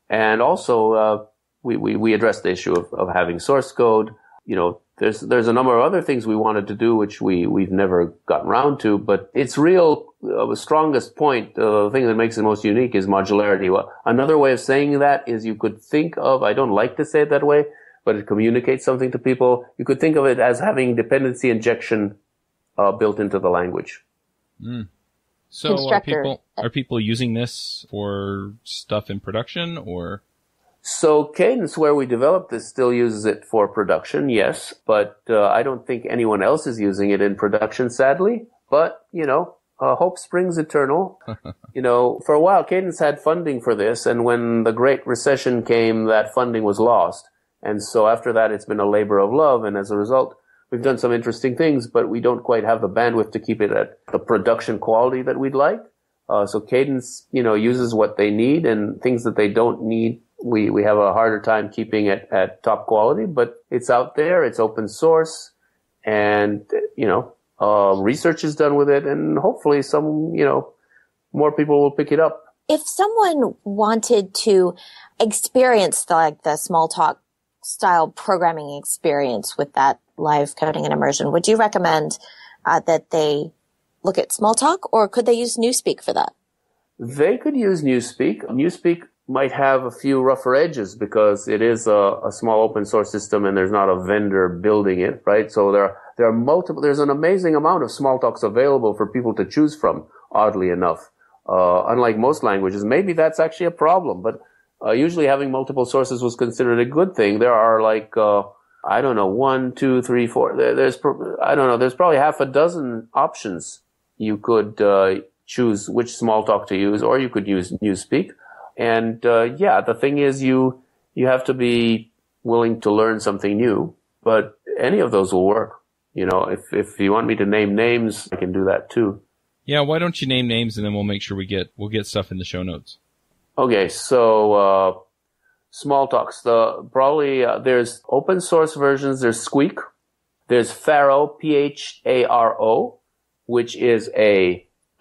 And also, we address the issue of having source code. There's a number of other things we wanted to do, which we've never gotten around to, but its real strongest point, the thing that makes it most unique is modularity. Well, another way of saying that is you could think of, I don't like to say it that way, but it communicates something to people. You could think of it as having dependency injection built into the language. Mm. So are people using this for stuff in production or? So Cadence, where we developed this, still uses it for production, yes, but I don't think anyone else is using it in production, sadly. But, hope springs eternal. For a while, Cadence had funding for this, and when the Great Recession came, that funding was lost. And so after that, it's been a labor of love, and as a result, we've done some interesting things, but we don't quite have the bandwidth to keep it at the production quality that we'd like. So Cadence, uses what they need, and things that they don't need, we have a harder time keeping it at top quality, but it's out there, it's open source, and, research is done with it, and hopefully some, more people will pick it up. If someone wanted to experience the Smalltalk style programming experience with that live coding and immersion, would you recommend that they look at Smalltalk, or could they use Newspeak for that? They could use Newspeak. Newspeak might have a few rougher edges because it is a small open source system and there's not a vendor building it, right? So there are multiple, there's an amazing amount of Smalltalks available for people to choose from, oddly enough. Unlike most languages, maybe that's actually a problem, but usually having multiple sources was considered a good thing. There are I don't know, 1, 2, 3, 4. There's probably half a dozen options. You could choose which Smalltalk to use, or you could use Newspeak. And the thing is, you have to be willing to learn something new. But any of those will work. If you want me to name names, I can do that too. Yeah, why don't you name names and then we'll make sure we'll get stuff in the show notes. Okay, so Smalltalks. There's open source versions. There's Squeak. There's Pharo, Pharo, which is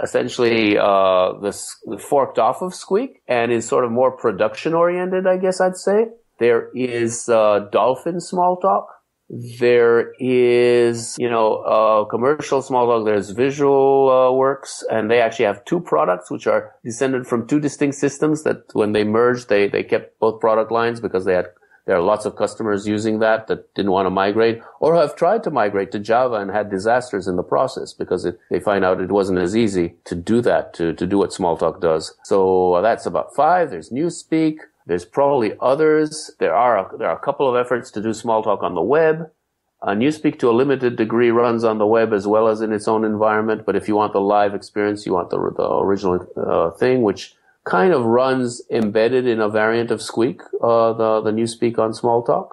essentially the forked off of Squeak and is sort of more production oriented, I guess I'd say. There is Dolphin Smalltalk. There is, commercial Smalltalk. There's Visual Works, and they actually have two products which are descended from two distinct systems that when they merged, they kept both product lines because there are lots of customers using that didn't want to migrate or have tried to migrate to Java and had disasters in the process because they find out it wasn't as easy to do that, to do what Smalltalk does. So that's about 5. There's Newspeak. There's probably others. There are a couple of efforts to do Smalltalk on the web. Newspeak to a limited degree runs on the web as well as in its own environment. But if you want the live experience, you want the original thing, which kind of runs embedded in a variant of Squeak, the Newspeak on Smalltalk.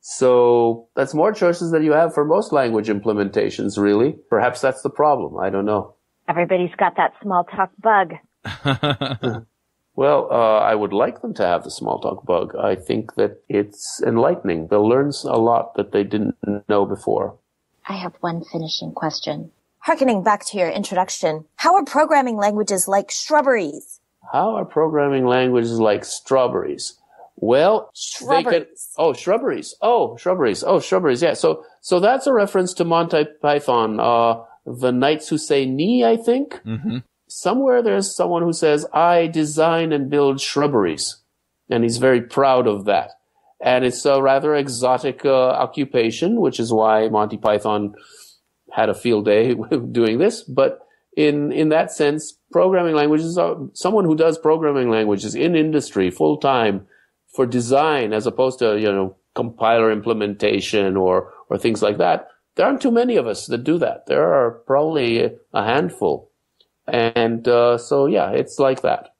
So that's more choices than you have for most language implementations, really. Perhaps that's the problem. I don't know. Everybody's got that Smalltalk bug. Well, I would like them to have the Smalltalk bug. I think that it's enlightening. They'll learn a lot that they didn't know before. I have one finishing question. Harkening back to your introduction, how are programming languages like shrubberies? How are programming languages like strawberries? Well, shrubberies. Shrubberies. Yeah. So that's a reference to Monty Python, the Knights Who Say Ni, I think. Mm-hmm. Somewhere there's someone who says, I design and build shrubberies. And he's very proud of that. And it's a rather exotic occupation, which is why Monty Python had a field day with doing this. But in that sense, programming languages are someone who does programming languages in industry full time for design as opposed to, compiler implementation or things like that. There aren't too many of us that do that. There are probably a handful. And it's like that.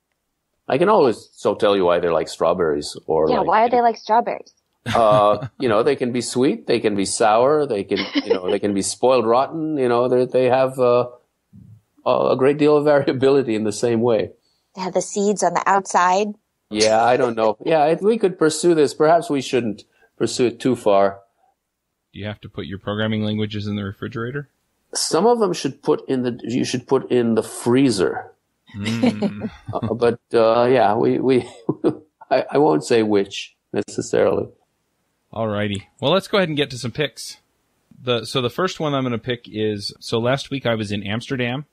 I can always tell you why they're like strawberries why are they like strawberries? They can be sweet, they can be sour, they can be spoiled rotten, they have a great deal of variability in the same way. They have the seeds on the outside. Yeah, I don't know. Yeah, if we could pursue this, perhaps we shouldn't pursue it too far. Do you have to put your programming languages in the refrigerator? Some of them you should put in the freezer. Mm. I won't say which necessarily. Alrighty. Well, let's go ahead and get to some picks. So the first one I'm going to pick is, so last week I was in Amsterdam,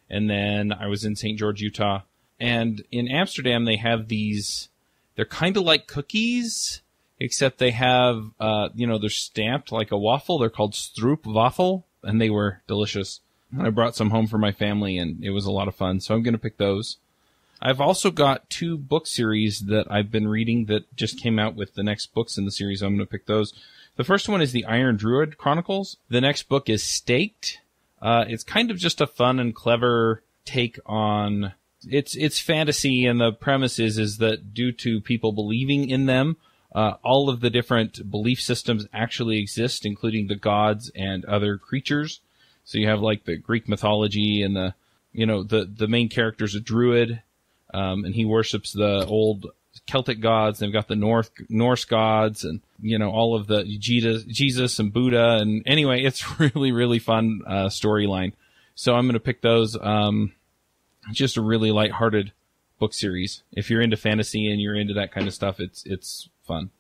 and then I was in St. George, Utah. And in Amsterdam, they have these, they're kind of like cookies, except they have, they're stamped like a waffle. They're called stroopwafel, and they were delicious. I brought some home for my family, and it was a lot of fun, so I'm going to pick those. I've also got 2 book series that I've been reading that just came out with the next books in the series. I'm going to pick those. The first one is the Iron Druid Chronicles. The next book is Staked. It's kind of just a fun and clever take on... It's fantasy, and the premise is that due to people believing in them, all of the different belief systems actually exist, including the gods and other creatures. So you have like the Greek mythology, and the main character's a druid. And he worships the old Celtic gods. They've got the Norse gods, and, all of the Jesus and Buddha. And anyway, it's really, really fun, storyline. So I'm going to pick those. Just a really lighthearted book series. If you're into fantasy and you're into that kind of stuff, it's fun.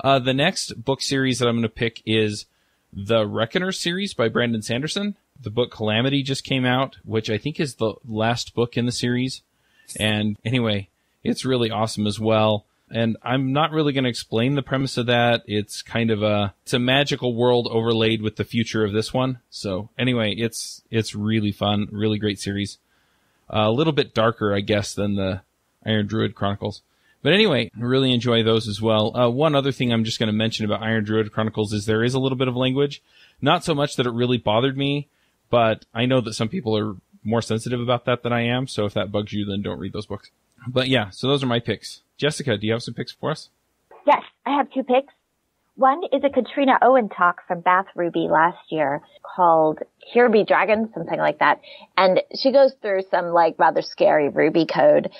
The next book series that I'm going to pick is the Reckoner series by Brandon Sanderson. The book Calamity just came out, which I think is the last book in the series. And anyway, it's really awesome as well. And I'm not really going to explain the premise of that. It's kind of it's a magical world overlaid with the future of this one. So anyway, it's really fun, really great series. A little bit darker, I guess, than the Iron Druid Chronicles. But anyway, I really enjoy those as well. One other thing I'm just going to mention about Iron Druid Chronicles is there is a little bit of language. Not so much that it really bothered me, but I know that some people are more sensitive about that than I am. So if that bugs you, then don't read those books. But yeah, so those are my picks. Jessica, do you have some picks for us? Yes, I have 2 picks. One is a Katrina Owen talk from Bath Ruby last year called Here Be Dragons, something like that. And she goes through some rather scary Ruby code,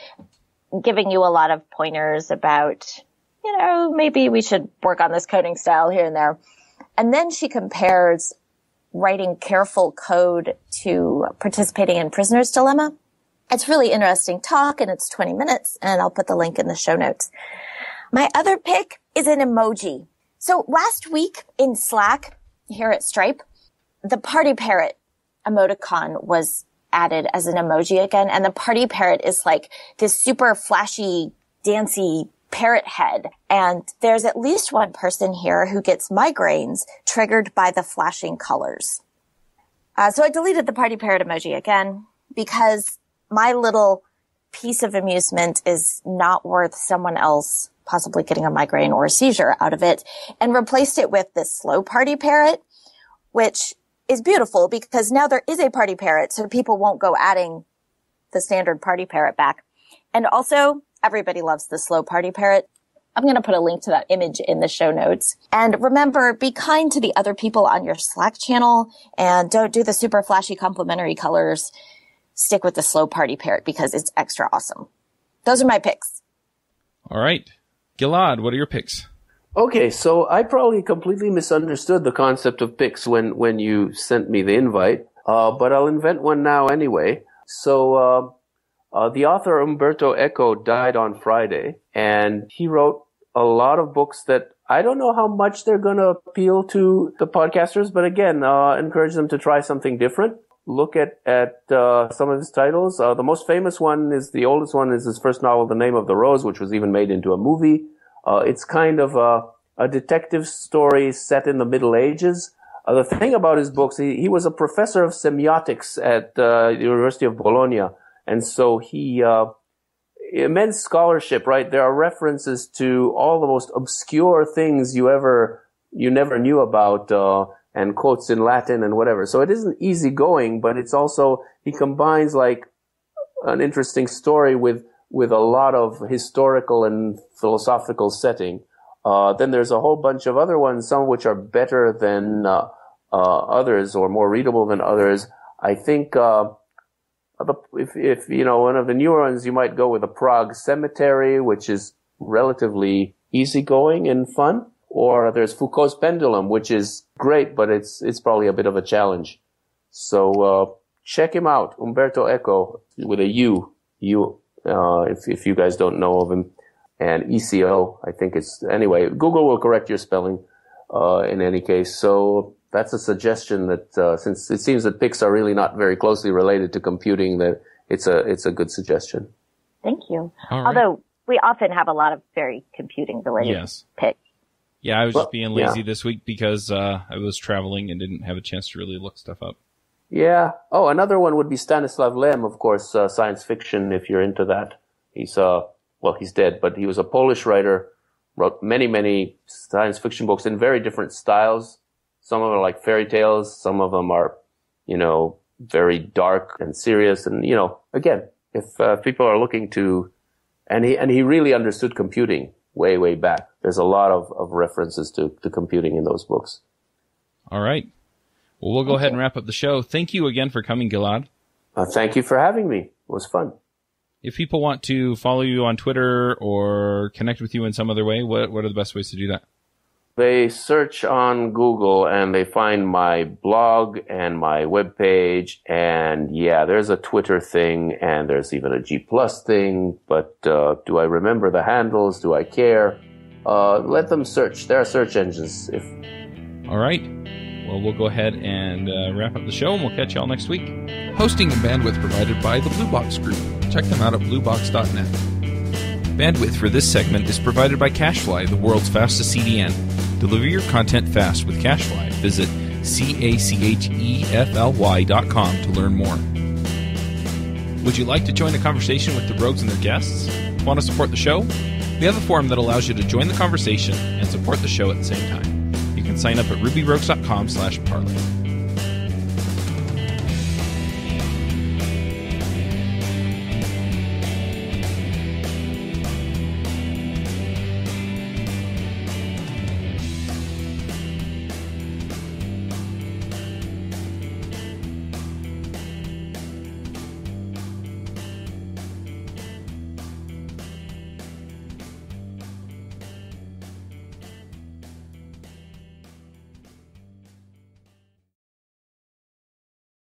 giving you a lot of pointers about, maybe we should work on this coding style here and there. And then she compares writing careful code to participating in Prisoner's Dilemma. It's really interesting talk, and it's 20 minutes, and I'll put the link in the show notes. My other pick is an emoji. So last week in Slack here at Stripe, the party parrot emoticon was added as an emoji again. And the party parrot is like this super flashy, dancy parrot head. And there's at least one person here who gets migraines triggered by the flashing colors. So I deleted the party parrot emoji again because my little piece of amusement is not worth someone else possibly getting a migraine or a seizure out of it, and replaced it with this slow party parrot, which is beautiful because now there is a party parrot, so people won't go adding the standard party parrot back. And also, everybody loves the slow party parrot. I'm going to put a link to that image in the show notes. And remember, be kind to the other people on your Slack channel, and don't do the super flashy complimentary colors. Stick with the slow party parrot because it's extra awesome. Those are my picks. All right. Gilad, what are your picks? Okay, so I probably completely misunderstood the concept of picks when you sent me the invite, but I'll invent one now anyway. So the author Umberto Eco died on Friday, and he wrote a lot of books that I don't know how much they're going to appeal to the podcasters, but again, encourage them to try something different. Look at some of his titles. The most famous one is the oldest one is his first novel, The Name of the Rose, which was even made into a movie. It's kind of a detective story set in the Middle Ages. The thing about his books, he was a professor of semiotics at the University of Bologna. And so he, immense scholarship, right? There are references to all the most obscure things you never knew about, and quotes in Latin and whatever. So it isn't easy going, but it's also, he combines like an interesting story with a lot of historical and philosophical setting. Then there's a whole bunch of other ones, some of which are better than others or more readable than others. I think if one of the newer ones, you might go with The Prague Cemetery, which is relatively easygoing and fun. Or there's Foucault's Pendulum, which is great, but it's probably a bit of a challenge. So check him out, Umberto Eco with a U. If you guys don't know of him, and ECO, I think it's anyway. Google will correct your spelling. in any case. So that's a suggestion that since it seems that PICs are really not very closely related to computing, that it's a good suggestion. Thank you. All right. Although we often have a lot of very computing related PICs. Yeah, I was just being lazy this week because I was traveling and didn't have a chance to really look stuff up. Yeah. Oh, another one would be Stanislav Lem, of course, science fiction, if you're into that. He's dead, but he was a Polish writer, wrote many, many science fiction books in very different styles. Some of them are like fairy tales. Some of them are, very dark and serious. And, again, if people are looking to, and he really understood computing way, way back. There's a lot of references to computing in those books. All right. Well, we'll go ahead and wrap up the show. Thank you again for coming, Gilad. Thank you for having me. It was fun. If people want to follow you on Twitter or connect with you in some other way, what are the best ways to do that? They search on Google and they find my blog and my webpage. And yeah, there's a Twitter thing and there's even a G+ thing. But do I remember the handles? Do I care? Let them search. There are search engines. All right. Well, we'll go ahead and wrap up the show, and we'll catch you all next week. Hosting and bandwidth provided by the Blue Box Group. Check them out at bluebox.net. Bandwidth for this segment is provided by CacheFly, the world's fastest CDN. Deliver your content fast with CacheFly. Visit CacheFly.com to learn more. Would you like to join the conversation with the Rogues and their guests? Want to support the show? We have a forum that allows you to join the conversation and support the show at the same time. You can sign up at rubyrogues.com/parlay.